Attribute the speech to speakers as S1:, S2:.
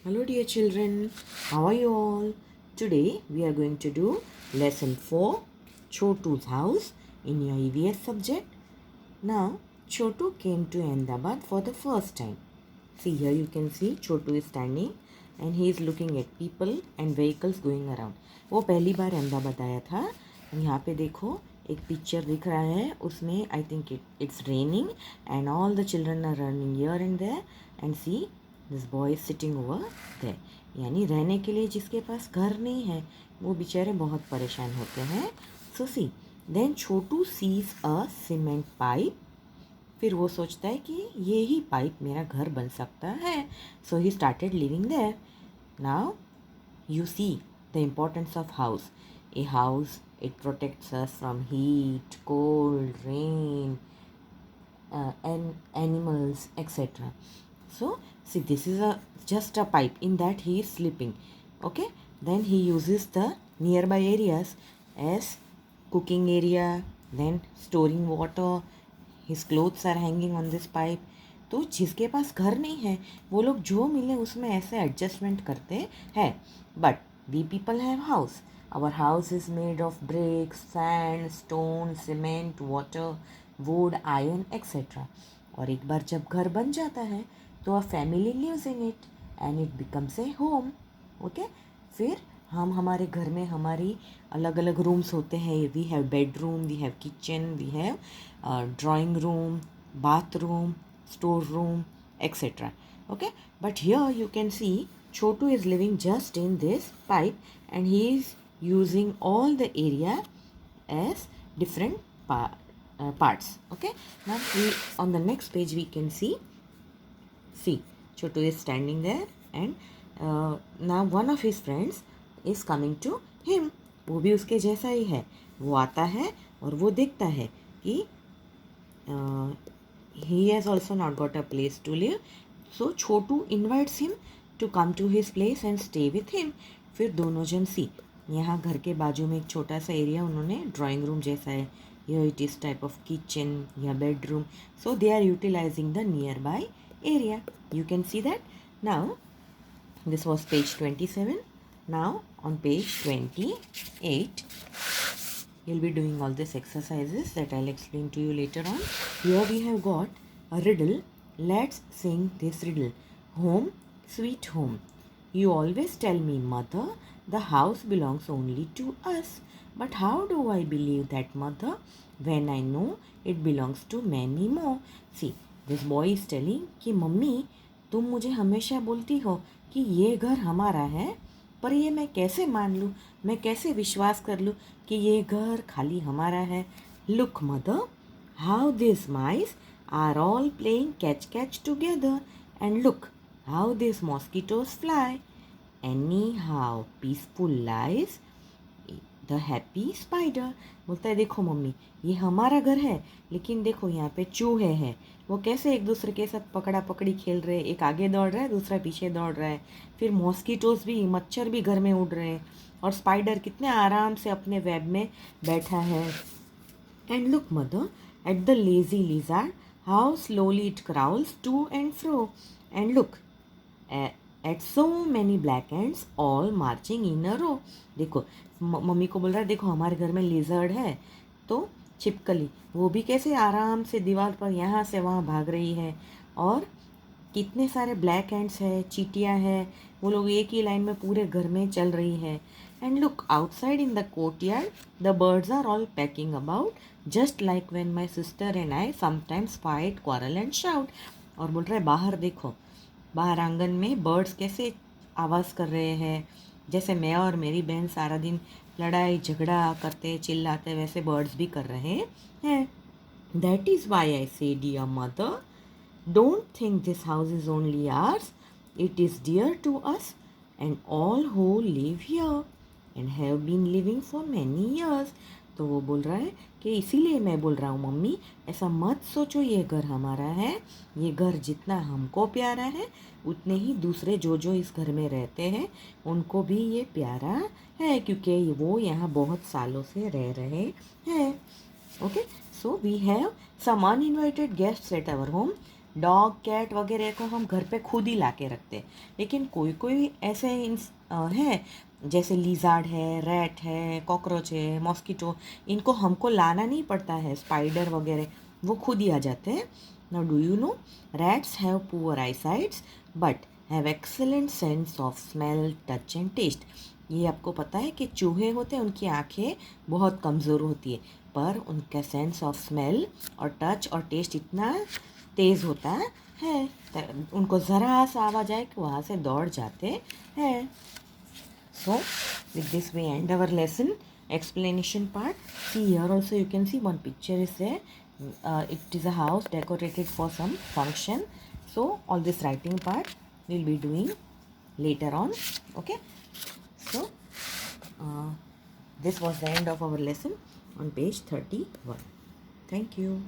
S1: Hello dear children, how are you all? Today we are going to do lesson 4, Chotu's house in your EVS subject. Now Chotu came to Ahmedabad for the first time. See, here you can see Chotu is standing and he is looking at people and vehicles going around. वो पहली बार अहमदाबाद आया था। यहाँ पे देखो एक picture दिख रहा है, उसमें I think it's raining and all the children are running here and there and see this boy is sitting over there. यानी रहने के लिए जिसके पास घर नहीं है वो बेचारे बहुत परेशान होते हैं। So see then Chhotu sees a cement pipe. फिर वो सोचता है कि ये ही पाइप मेरा घर बन सकता है। So he started living there. Now you see the importance of house. A house, it protects us from heat, cold, rain, and animals, etc. So see, this is just a pipe, in that he is sleeping. Okay, then he uses the nearby areas as cooking area, then storing water. His clothes are hanging on this pipe. तो जिसके पास घर नहीं है वो लोग जो मिले उसमें ऐसे एडजस्टमेंट करते हैं। But we people have house. Our house is made of bricks, sand, stone, cement, water, wood, iron etcetera. और एक बार जब घर बन जाता है तो a family lives in it and it becomes a home. Okay, फिर हम हमारे घर में हमारी अलग अलग रूम्स होते हैं। We have bedroom, we have kitchen, we have drawing room, bathroom, storeroom, etc. Okay, but here you can see Chotu is living just in this pipe and he is using all the area as different parts. Okay, now on the next page we can see Chotu is standing there and now one of his friends is coming to him. वो भी उसके जैसा ही है। वो आता है और वो देखता है कि he has also not got a place to live. So Chotu invites him to come to his place and stay with him. फिर दोनों जन सी यहाँ घर के बाजू में एक छोटा सा एरिया उन्होंने ड्राइंग रूम जैसा है। Here it is type of kitchen या bedroom. So they are utilizing the nearby area. You can see that. Now this was page 27. Now on page 28 you'll be doing all these exercises that I'll explain to you later on. Here we have got a riddle. Let's sing this riddle. Home, sweet home. You always tell me, mother, the house belongs only to us. But how do I believe that, mother, when I know it belongs to many more? See, this boy is telling कि mummy तुम मुझे हमेशा बोलती हो कि ये घर हमारा है, पर ये मैं कैसे मान लूँ, मैं कैसे विश्वास कर लूँ कि ये घर खाली हमारा है। Look mother, how this mice are all playing catch catch together and look how this mosquitoes fly. Any how peaceful lies the happy spider. बोलता है देखो मम्मी ये हमारा घर है, लेकिन देखो यहाँ पे चूहे हैं, वो कैसे एक दूसरे के साथ पकड़ा पकड़ी खेल रहे हैं। एक आगे दौड़ रहा है, दूसरा पीछे दौड़ रहा है। फिर मॉस्किटोज भी, मच्छर भी घर में उड़ रहे हैं और स्पाइडर कितने आराम से अपने वेब में बैठा है। And look mother at the lazy lizard, how slowly it crawls to and fro. And look at so many black ants all marching in a row. देखो मम्मी को बोल रहा है देखो हमारे घर में लिजर्ड है, तो छिपकली वो भी कैसे आराम से दीवार पर यहाँ से वहाँ भाग रही है। और कितने सारे ब्लैक एंड्स है, चींटियाँ हैं, वो लोग एक ही लाइन में पूरे घर में चल रही है। And look outside in the courtyard the birds are all packing about just like when my sister and I sometimes fight, quarrel and shout. और बोल रहा है बाहर देखो, बाहर आंगन में बर्ड्स कैसे आवाज़ कर रहे हैं, जैसे मैं और मेरी बहन सारा दिन लड़ाई झगड़ा करते चिल्लाते वैसे बर्ड्स भी कर रहे हैं। That is why I say dear mother, don't think this house is only ours, it is dear to us and all who live here and have been living for many years. तो वो बोल रहा है कि इसीलिए मैं बोल रहा हूँ मम्मी ऐसा मत सोचो ये घर हमारा है। ये घर जितना हमको प्यारा है उतने ही दूसरे जो जो इस घर में रहते हैं उनको भी ये प्यारा है, क्योंकि वो यहाँ बहुत सालों से रह रहे हैं। Okay, so we have some uninvited guests at our home. Dog cat वगैरह को हम घर पे खुद ही ला के रखते हैं, लेकिन कोई कोई ऐसे है जैसे लिज़ार्ड है, रैट है, कॉकरोच है, मॉस्किटो, इनको हमको लाना नहीं पड़ता है, स्पाइडर वगैरह वो खुद ही आ जाते हैं. Now do you know, rats have poor eyesights but have excellent sense of smell, touch and taste. ये आपको पता है कि चूहे होते हैं, उनकी आंखें बहुत कमज़ोर होती है, पर उनका सेंस ऑफ स्मेल और टच और टेस्ट इतना तेज़ होता है. उनको ज़रा सा आवाज़ आए कि वहाँ से दौड़ जाते हैं. So with this we end our lesson explanation part. See, here also you can see one picture is there. It is a house decorated for some function. So all this writing part we'll be doing later on. Okay. So this was the end of our lesson on page 31. Thank you.